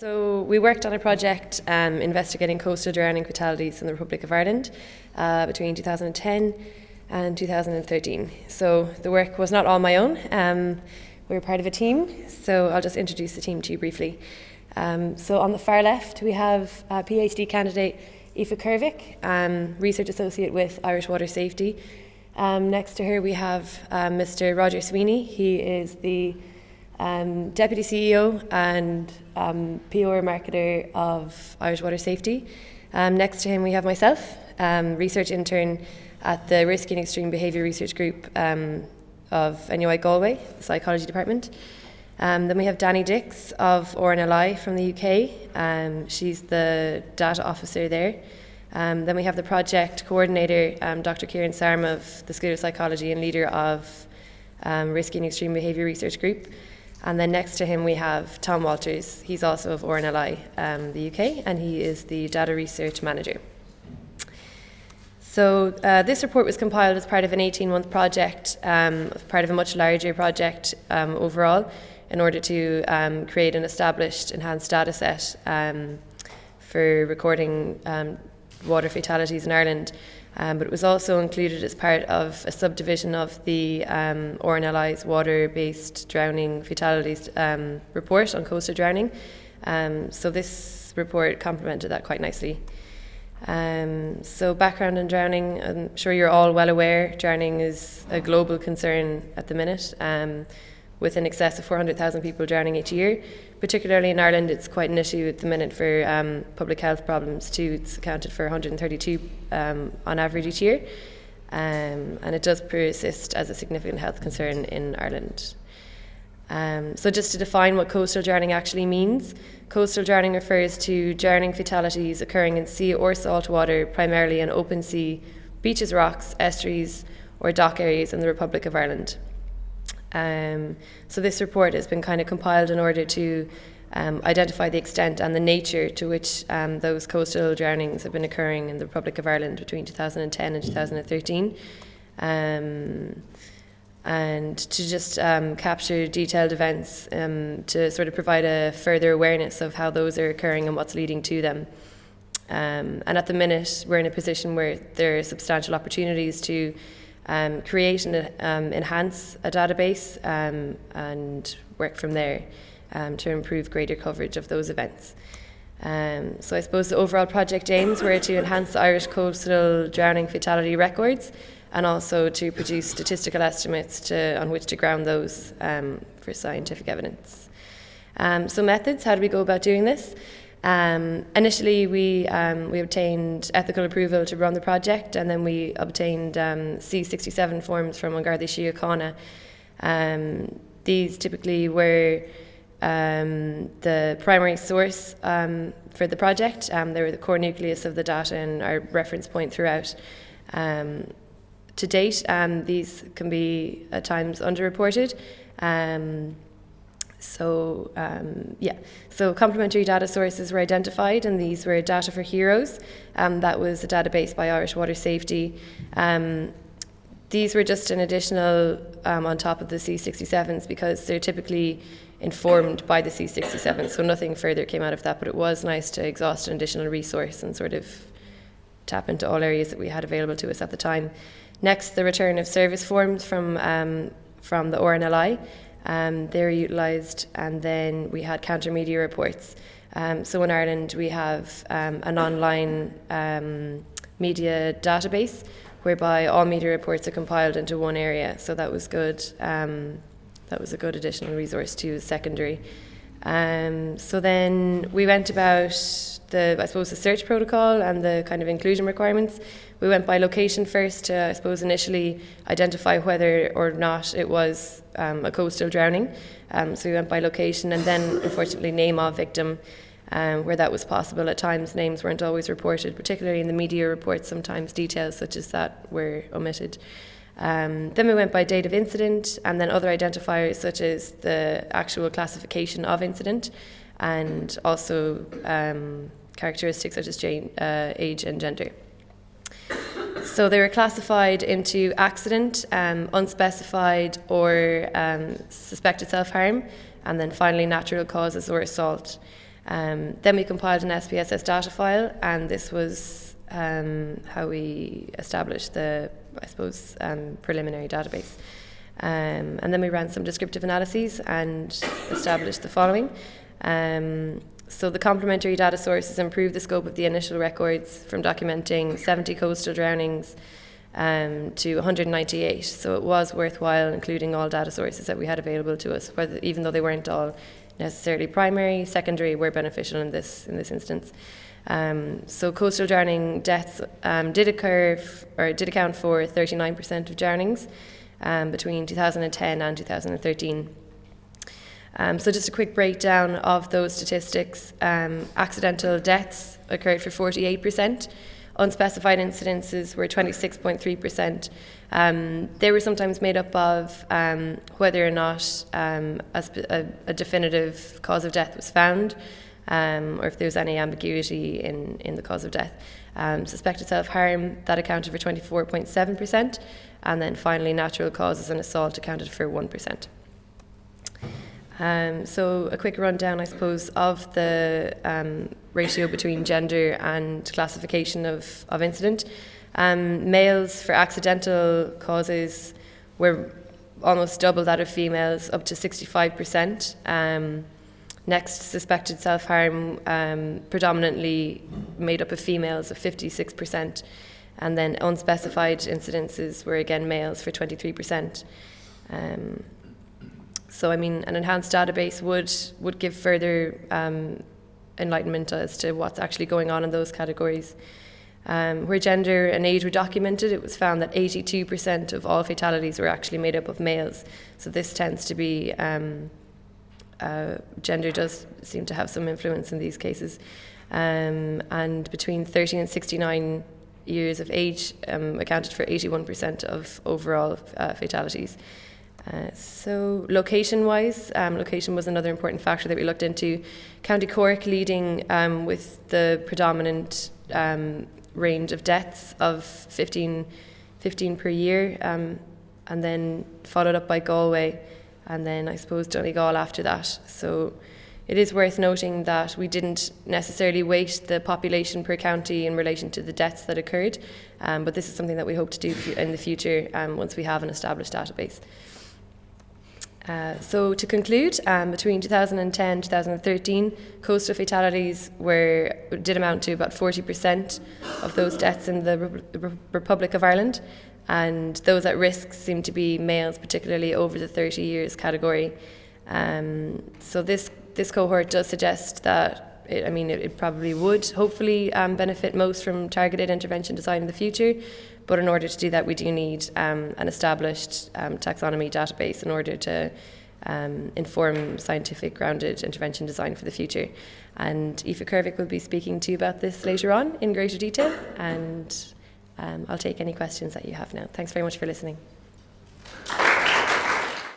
So we worked on a project investigating coastal drowning fatalities in the Republic of Ireland between 2010 and 2013. So the work was not all my own. We were part of a team, so I'll just introduce the team to you briefly. So on the far left, we have PhD candidate Aoife Kervick, research associate with Irish Water Safety. Next to her, we have Mr. Roger Sweeney. He is the Deputy CEO and PR marketer of Irish Water Safety. Next to him, we have myself, research intern at the Risky and Extreme Behaviour Research Group of NUI Galway, the Psychology Department. Then we have Danny Dix of RNLI from the UK. She's the data officer there. Then we have the project coordinator, Dr. Kieran Sarma of the School of Psychology and leader of Risky and Extreme Behaviour Research Group. And then next to him we have Tom Walters. He's also of RNLI, the UK, and he is the data research manager. So this report was compiled as part of an 18-month project, part of a much larger project overall, in order to create an established enhanced data set for recording water fatalities in Ireland. But it was also included as part of a subdivision of the RNLI's water-based drowning fatalities report on coastal drowning. So this report complemented that quite nicely. So background on drowning, I'm sure you're all well aware, drowning is a global concern at the minute, with in excess of 400,000 people drowning each year. Particularly in Ireland, it's quite an issue at the minute for public health problems too. It's accounted for 132 on average each year, and it does persist as a significant health concern in Ireland. So just to define what coastal drowning actually means, coastal drowning refers to drowning fatalities occurring in sea or salt water, primarily in open sea, beaches, rocks, estuaries or dock areas in the Republic of Ireland. So this report has been kind of compiled in order to identify the extent and the nature to which those coastal drownings have been occurring in the Republic of Ireland between 2010 and 2013. And to just capture detailed events to sort of provide a further awareness of how those are occurring and what's leading to them. And at the minute, we're in a position where there are substantial opportunities to create and enhance a database and work from there to improve greater coverage of those events. So I suppose the overall project aims were to enhance the Irish coastal drowning fatality records and also to produce statistical estimates on which to ground those for scientific evidence. So methods, how do we go about doing this? Initially, we obtained ethical approval to run the project, and then we obtained C67 forms from An Garda Síochána. These typically were the primary source for the project. They were the core nucleus of the data and our reference point throughout. To date, these can be at times underreported. So complementary data sources were identified, and these were Data for Heroes. That was a database by Irish Water Safety. These were just an additional on top of the C67s because they're typically informed by the C67, so nothing further came out of that, but it was nice to exhaust an additional resource and sort of tap into all areas that we had available to us at the time. Next, the return of service forms from the RNLI. They were utilised, and then we had counter media reports. So in Ireland we have an online media database whereby all media reports are compiled into one area, so that was good. That was a good additional resource to secondary. So then we went about the search protocol and the kind of inclusion requirements. We went by location first to, initially identify whether or not it was a coastal drowning. So we went by location, and then, unfortunately, name of victim, where that was possible. At times, names weren't always reported, particularly in the media reports. Sometimes details such as that were omitted. Then we went by date of incident, and then other identifiers such as the actual classification of incident, and also characteristics such as age and gender. So they were classified into accident, unspecified or suspected self-harm, and then finally natural causes or assault. Then we compiled an SPSS data file, and this was how we established the, I suppose, preliminary database. And then we ran some descriptive analyses and established the following. So the complementary data sources improved the scope of the initial records from documenting 70 coastal drownings to 198. So it was worthwhile including all data sources that we had available to us, even though they weren't all necessarily primary, secondary were beneficial in this instance. So coastal drowning deaths did account for 39% of drownings between 2010 and 2013. So just a quick breakdown of those statistics. Accidental deaths occurred for 48%. Unspecified incidences were 26.3%. They were sometimes made up of whether or not a definitive cause of death was found, or if there was any ambiguity in the cause of death. Suspected self-harm, that accounted for 24.7%. And then finally, natural causes and assault accounted for 1%. So a quick rundown, I suppose, of the ratio between gender and classification of incident. Males for accidental causes were almost double that of females, up to 65%. Next, suspected self-harm, predominantly made up of females of 56%. And then unspecified incidences were again males for 23%. So, I mean, an enhanced database would give further enlightenment as to what's actually going on in those categories. Where gender and age were documented, it was found that 82% of all fatalities were actually made up of males. So this tends to be, gender does seem to have some influence in these cases. And between 13 and 69 years of age accounted for 81% of overall fatalities. So location-wise, location was another important factor that we looked into. County Cork leading with the predominant range of deaths of 15 per year, and then followed up by Galway, and then I suppose Donegal after that. So it is worth noting that we didn't necessarily weight the population per county in relation to the deaths that occurred, but this is something that we hope to do in the future once we have an established database. So to conclude, between 2010 and 2013, coastal fatalities did amount to about 40% of those deaths in the Republic of Ireland, and those at risk seem to be males, particularly over the 30 years category. So this cohort does suggest that it probably would hopefully benefit most from targeted intervention design in the future. But in order to do that, we do need an established taxonomy database in order to inform scientific grounded intervention design for the future. And Aoife Kervick will be speaking to you about this later on in greater detail, and I'll take any questions that you have now. Thanks very much for listening.